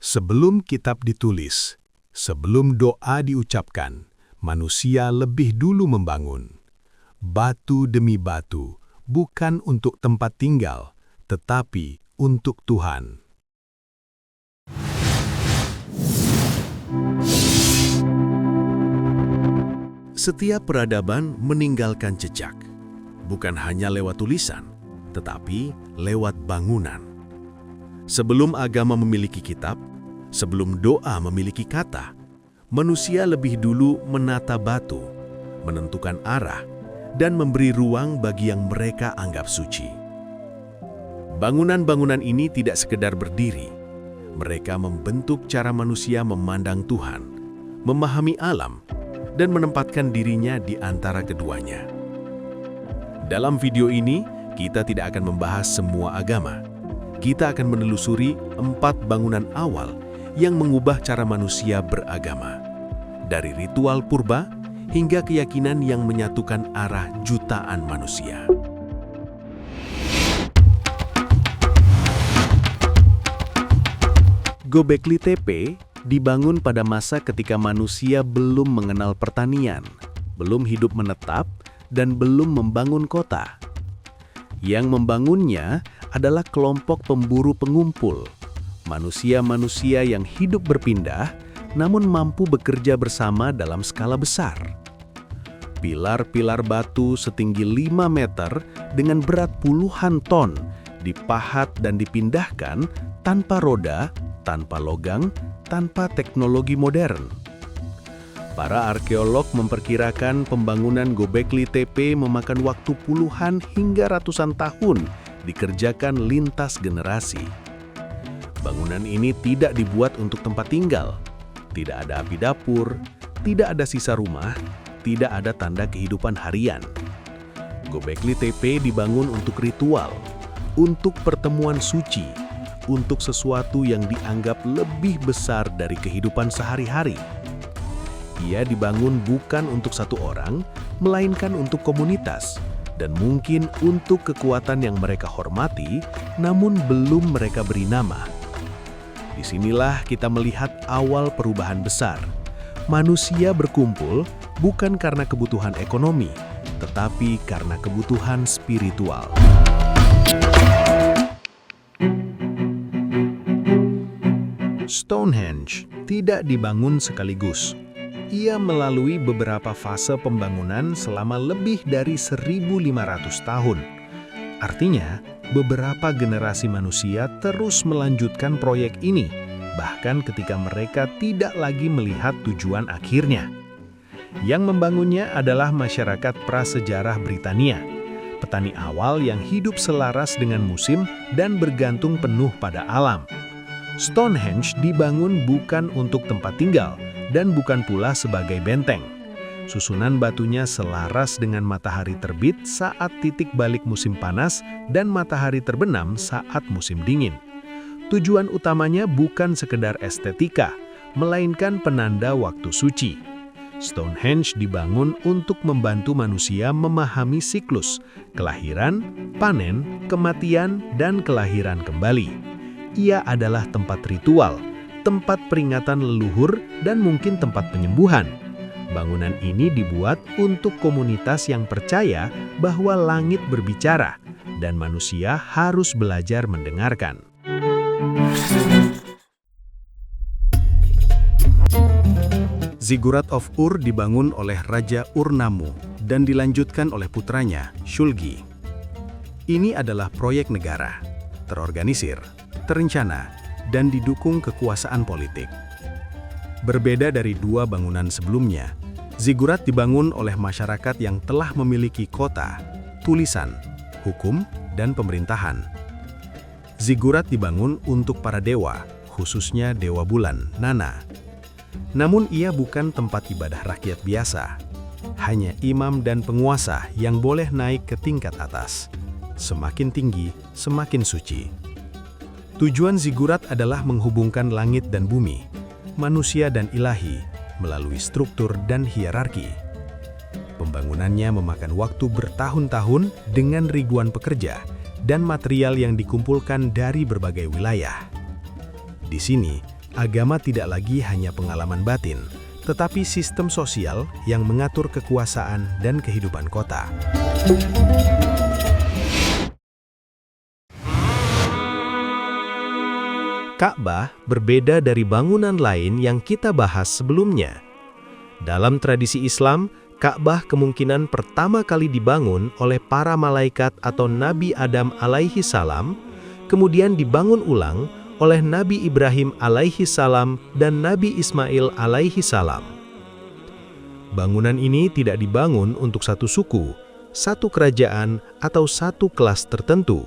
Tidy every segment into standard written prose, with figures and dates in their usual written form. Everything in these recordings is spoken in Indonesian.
Sebelum kitab ditulis, sebelum doa diucapkan, manusia lebih dulu membangun. Batu demi batu, bukan untuk tempat tinggal, tetapi untuk Tuhan. Setiap peradaban meninggalkan jejak, bukan hanya lewat tulisan, tetapi lewat bangunan. Sebelum agama memiliki kitab, sebelum doa memiliki kata, manusia lebih dulu menata batu, menentukan arah, dan memberi ruang bagi yang mereka anggap suci. Bangunan-bangunan ini tidak sekedar berdiri. Mereka membentuk cara manusia memandang Tuhan, memahami alam, dan menempatkan dirinya di antara keduanya. Dalam video ini, kita tidak akan membahas semua agama. Kita akan menelusuri 4 bangunan awal yang mengubah cara manusia beragama. Dari ritual purba hingga keyakinan yang menyatukan arah jutaan manusia. Göbekli Tepe dibangun pada masa ketika manusia belum mengenal pertanian, belum hidup menetap, dan belum membangun kota. Yang membangunnya adalah kelompok pemburu pengumpul, manusia-manusia yang hidup berpindah namun mampu bekerja bersama dalam skala besar. Pilar-pilar batu setinggi 5 meter dengan berat puluhan ton dipahat dan dipindahkan tanpa roda, tanpa logam, tanpa teknologi modern. Para arkeolog memperkirakan pembangunan Göbekli Tepe memakan waktu puluhan hingga ratusan tahun dikerjakan lintas generasi. Bangunan ini tidak dibuat untuk tempat tinggal. Tidak ada api dapur, tidak ada sisa rumah, tidak ada tanda kehidupan harian. Göbekli Tepe dibangun untuk ritual, untuk pertemuan suci, untuk sesuatu yang dianggap lebih besar dari kehidupan sehari-hari. Ia dibangun bukan untuk satu orang, melainkan untuk komunitas, dan mungkin untuk kekuatan yang mereka hormati, namun belum mereka beri nama. Disinilah kita melihat awal perubahan besar. Manusia berkumpul bukan karena kebutuhan ekonomi, tetapi karena kebutuhan spiritual. Stonehenge tidak dibangun sekaligus. Ia melalui beberapa fase pembangunan selama lebih dari 1.500 tahun. Artinya, beberapa generasi manusia terus melanjutkan proyek ini, bahkan ketika mereka tidak lagi melihat tujuan akhirnya. Yang membangunnya adalah masyarakat prasejarah Britania, petani awal yang hidup selaras dengan musim dan bergantung penuh pada alam. Stonehenge dibangun bukan untuk tempat tinggal, dan bukan pula sebagai benteng. Susunan batunya selaras dengan matahari terbit saat titik balik musim panas dan matahari terbenam saat musim dingin. Tujuan utamanya bukan sekedar estetika, melainkan penanda waktu suci. Stonehenge dibangun untuk membantu manusia memahami siklus, kelahiran, panen, kematian, dan kelahiran kembali. Ia adalah tempat ritual, tempat peringatan leluhur, dan mungkin tempat penyembuhan. Bangunan ini dibuat untuk komunitas yang percaya bahwa langit berbicara dan manusia harus belajar mendengarkan. Ziggurat of Ur dibangun oleh Raja Ur-Nammu dan dilanjutkan oleh putranya, Shulgi. Ini adalah proyek negara, terorganisir, terencana, dan didukung kekuasaan politik. Berbeda dari 2 bangunan sebelumnya, ziggurat dibangun oleh masyarakat yang telah memiliki kota, tulisan, hukum, dan pemerintahan. Ziggurat dibangun untuk para dewa, khususnya dewa bulan, Nana. Namun ia bukan tempat ibadah rakyat biasa. Hanya imam dan penguasa yang boleh naik ke tingkat atas. Semakin tinggi, semakin suci. Tujuan ziggurat adalah menghubungkan langit dan bumi, manusia dan ilahi, melalui struktur dan hierarki. Pembangunannya memakan waktu bertahun-tahun dengan ribuan pekerja dan material yang dikumpulkan dari berbagai wilayah. Di sini, Agama tidak lagi hanya pengalaman batin, tetapi sistem sosial yang mengatur kekuasaan dan kehidupan kota. Ka'bah berbeda dari bangunan lain yang kita bahas sebelumnya. Dalam tradisi Islam, Ka'bah kemungkinan pertama kali dibangun oleh para malaikat atau Nabi Adam alaihi salam, kemudian dibangun ulang oleh Nabi Ibrahim alaihi salam dan Nabi Ismail alaihi salam. Bangunan ini tidak dibangun untuk satu suku, satu kerajaan, atau satu kelas tertentu.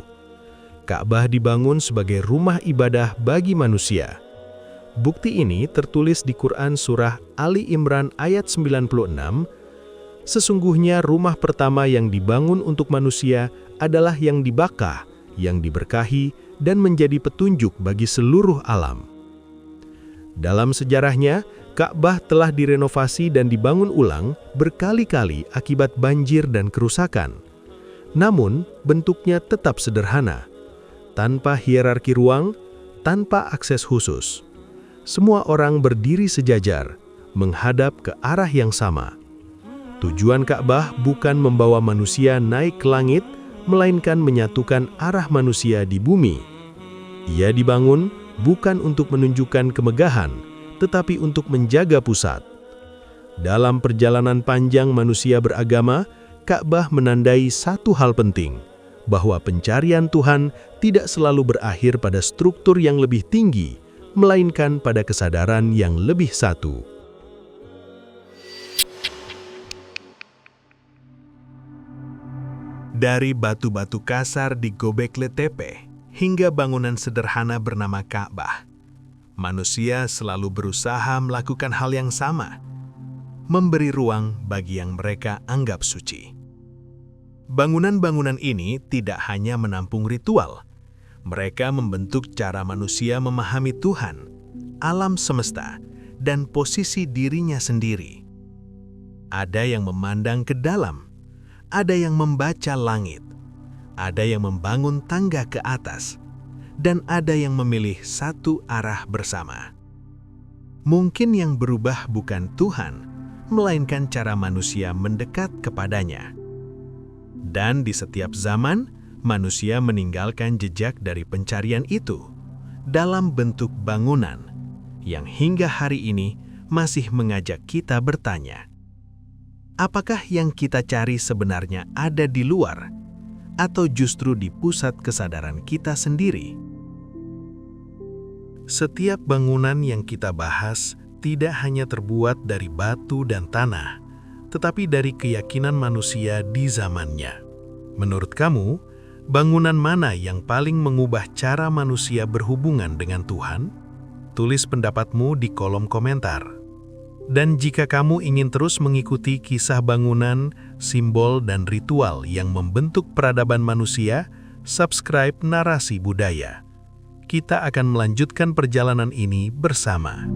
Ka'bah dibangun sebagai rumah ibadah bagi manusia. Bukti ini tertulis di Quran Surah Ali Imran ayat 96, "Sesungguhnya rumah pertama yang dibangun untuk manusia adalah yang dibakah, yang diberkahi, dan menjadi petunjuk bagi seluruh alam." Dalam sejarahnya, Ka'bah telah direnovasi dan dibangun ulang berkali-kali akibat banjir dan kerusakan. Namun, bentuknya tetap sederhana, tanpa hierarki ruang, tanpa akses khusus. Semua orang berdiri sejajar, menghadap ke arah yang sama. Tujuan Ka'bah bukan membawa manusia naik ke langit, melainkan menyatukan arah manusia di bumi. Ia dibangun bukan untuk menunjukkan kemegahan, tetapi untuk menjaga pusat. Dalam perjalanan panjang manusia beragama, Ka'bah menandai satu hal penting, bahwa pencarian Tuhan tidak selalu berakhir pada struktur yang lebih tinggi, melainkan pada kesadaran yang lebih satu. Dari batu-batu kasar di Göbekli Tepe hingga bangunan sederhana bernama Ka'bah, manusia selalu berusaha melakukan hal yang sama, memberi ruang bagi yang mereka anggap suci. Bangunan-bangunan ini tidak hanya menampung ritual, mereka membentuk cara manusia memahami Tuhan, alam semesta, dan posisi dirinya sendiri. Ada yang memandang ke dalam, ada yang membaca langit, ada yang membangun tangga ke atas, dan ada yang memilih satu arah bersama. Mungkin yang berubah bukan Tuhan, melainkan cara manusia mendekat kepadanya. Dan di setiap zaman, manusia meninggalkan jejak dari pencarian itu dalam bentuk bangunan yang hingga hari ini masih mengajak kita bertanya, apakah yang kita cari sebenarnya ada di luar atau justru di pusat kesadaran kita sendiri? Setiap bangunan yang kita bahas tidak hanya terbuat dari batu dan tanah, tetapi dari keyakinan manusia di zamannya. Menurut kamu, bangunan mana yang paling mengubah cara manusia berhubungan dengan Tuhan? Tulis pendapatmu di kolom komentar. Dan jika kamu ingin terus mengikuti kisah bangunan, simbol, dan ritual yang membentuk peradaban manusia, subscribe Narasi Budaya. Kita akan melanjutkan perjalanan ini bersama.